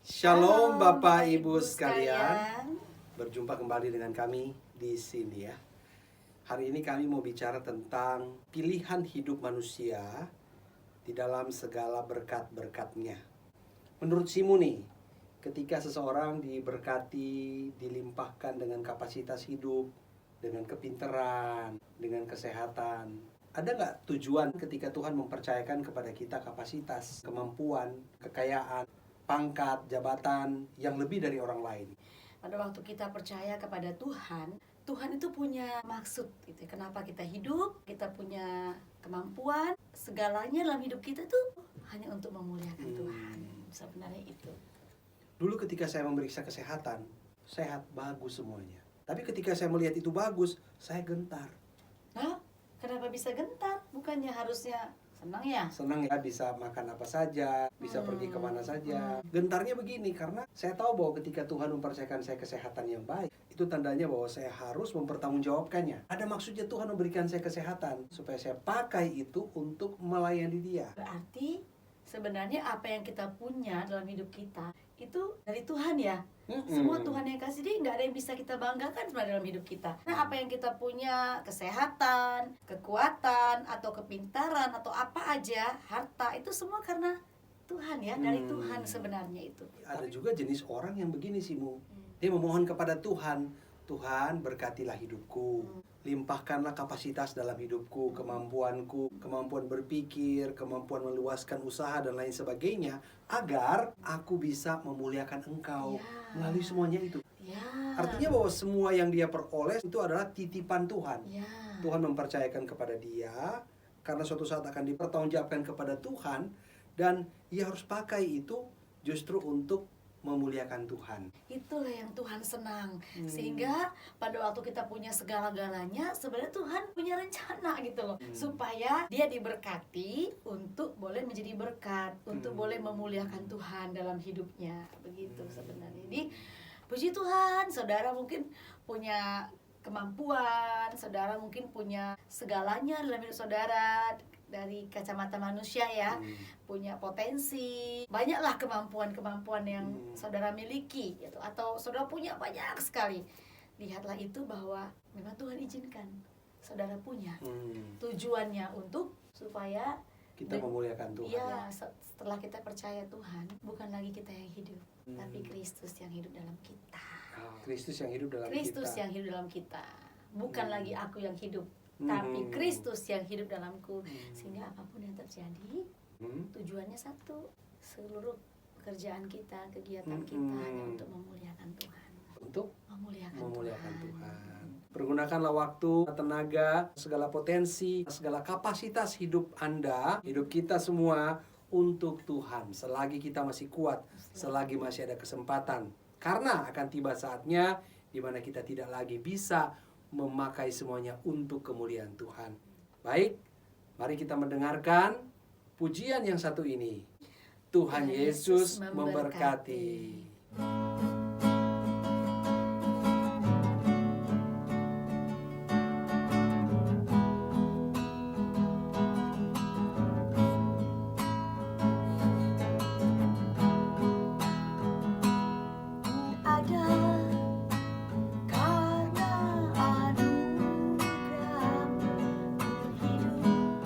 Shalom Halo, Bapak Ibu sekalian. sekalian. Berjumpa kembali dengan kami di sini ya. Hari ini kami mau bicara tentang pilihan hidup manusia di dalam segala berkat-berkatnya. Menurut Simu nih, ketika seseorang diberkati, dilimpahkan dengan kapasitas hidup, dengan kepintaran, dengan kesehatan, ada nggak tujuan ketika Tuhan mempercayakan kepada kita kapasitas, kemampuan, kekayaan, pangkat, jabatan yang lebih dari orang lain? Pada waktu kita percaya kepada Tuhan, Tuhan itu punya maksud gitu. Kenapa kita hidup, kita punya kemampuan, segalanya dalam hidup kita tuh hanya untuk memuliakan Tuhan. Sebenarnya itu. Dulu ketika saya memeriksa kesehatan, sehat, bagus semuanya. Tapi ketika saya melihat itu bagus, saya gentar. Nah, kenapa bisa gentar? Bukannya harusnya senang ya? Senang ya, bisa makan apa saja, bisa pergi kemana saja. Gentarnya begini, karena saya tahu bahwa ketika Tuhan mempercayakan saya kesehatan yang baik, itu tandanya bahwa saya harus mempertanggungjawabkannya. Ada maksudnya Tuhan memberikan saya kesehatan, supaya saya pakai itu untuk melayani Dia. Berarti sebenarnya apa yang kita punya dalam hidup kita itu dari Tuhan ya. Semua Tuhan yang kasih, dia nggak ada yang bisa kita banggakan sebenarnya dalam hidup kita. Nah, apa yang kita punya, kesehatan, kekuatan, atau kepintaran, atau apa aja, harta, itu semua karena Tuhan ya, dari Tuhan sebenarnya itu. Ada juga jenis orang yang begini sih, Mu. Dia memohon kepada Tuhan, Tuhan berkatilah hidupku, limpahkanlah kapasitas dalam hidupku, kemampuanku, kemampuan berpikir, kemampuan meluaskan usaha dan lain sebagainya, agar aku bisa memuliakan Engkau melalui semuanya itu. Ya. Artinya bahwa semua yang dia peroleh itu adalah titipan Tuhan. Ya. Tuhan mempercayakan kepada dia, karena suatu saat akan dipertanggungjawabkan kepada Tuhan, dan ia harus pakai itu justru untuk memuliakan Tuhan. Itulah yang Tuhan senang. Sehingga pada waktu kita punya segala-galanya, sebenarnya Tuhan punya rencana gitu loh, supaya dia diberkati untuk boleh menjadi berkat, untuk boleh memuliakan Tuhan dalam hidupnya. Begitu sebenarnya. Jadi puji Tuhan, saudara mungkin punya kemampuan, saudara mungkin punya segalanya dalam hidup saudara. Dari kacamata manusia ya, punya potensi, banyaklah kemampuan-kemampuan yang saudara miliki gitu, atau saudara punya banyak sekali. Lihatlah itu bahwa memang Tuhan izinkan saudara punya tujuannya untuk supaya Kita memuliakan Tuhan. ya, setelah kita percaya Tuhan, bukan lagi kita yang hidup, tapi Kristus yang hidup dalam kita. Kristus yang hidup dalam Kristus kita. yang hidup dalam kita, bukan lagi aku yang hidup, tapi Kristus yang hidup dalamku. Sehingga apapun yang terjadi, tujuannya satu, seluruh pekerjaan kita, kegiatan kita hanya untuk memuliakan Tuhan. Untuk Memuliakan Tuhan. Pergunakanlah waktu, tenaga, segala potensi, segala kapasitas hidup Anda, hidup kita semua untuk Tuhan. Selagi kita masih kuat, selagi masih ada kesempatan. Karena akan tiba saatnya di mana kita tidak lagi bisa memakai semuanya untuk kemuliaan Tuhan. Baik, mari kita mendengarkan pujian yang satu ini. Tuhan Yesus memberkati. Ada karena anugerah-Mu hidup,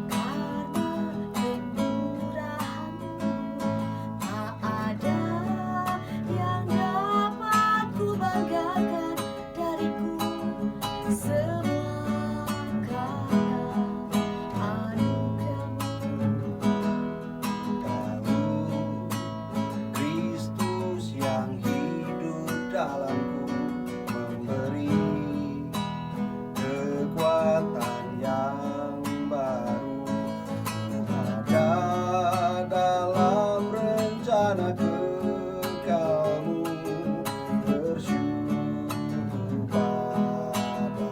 karena kemurahan-Mu tak ada yang dapat ku banggakan dariku, semua karena anugerah-Mu. Kristus yang hidup dalamku memberi kekuatan yang baru. Ada dalam rencana kekalmu, bersyukur padamu.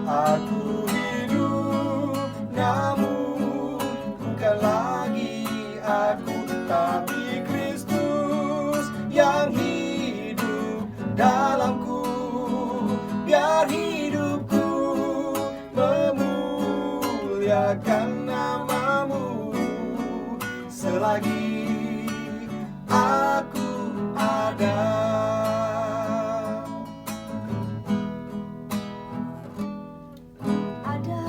Aku hidup namun bukan lagi aku, tapi Kristus yang hidup dalamku. Biar hidupku memuliakan nama-Mu. Selain selagi aku ada. Ada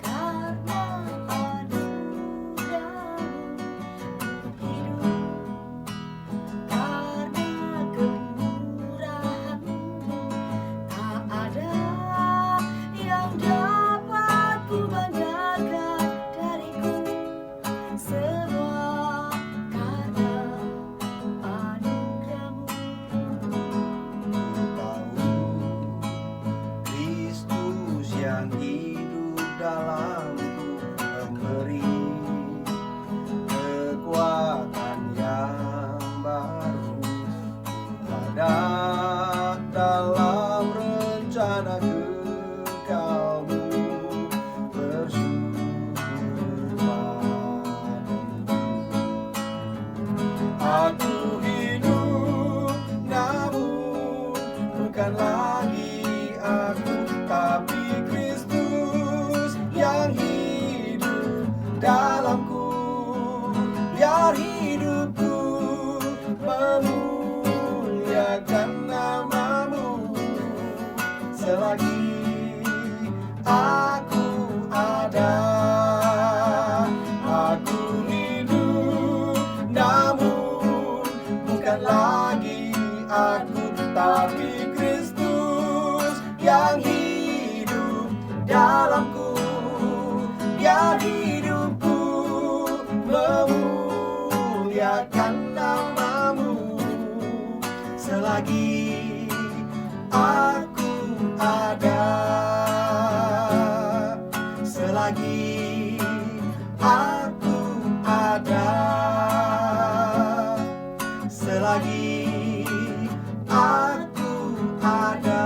karena anugerah-Mu, hidup karena kemurahan-Mu. Tak ada yang dapat ku banggakan dariku, semua karena anugerah-Mu. Tahu Kristus yang hidup dalamku memberi kekuatan yang baru. Ada dalam rencana kekalmu, bersyukur padamu. Aku hidup, namun bukan lagi aku, tapi Kristus yang hidup dalamku. Biar hidupku memuliakan nama-Mu, selagi aku ada. Aku hidup, namun bukan lagi aku, tapi Kristus yang hidup dalamku. Biar hidupku memuliakan nama-Mu, selagi aku ada. Selagi aku ada. Selagi aku ada.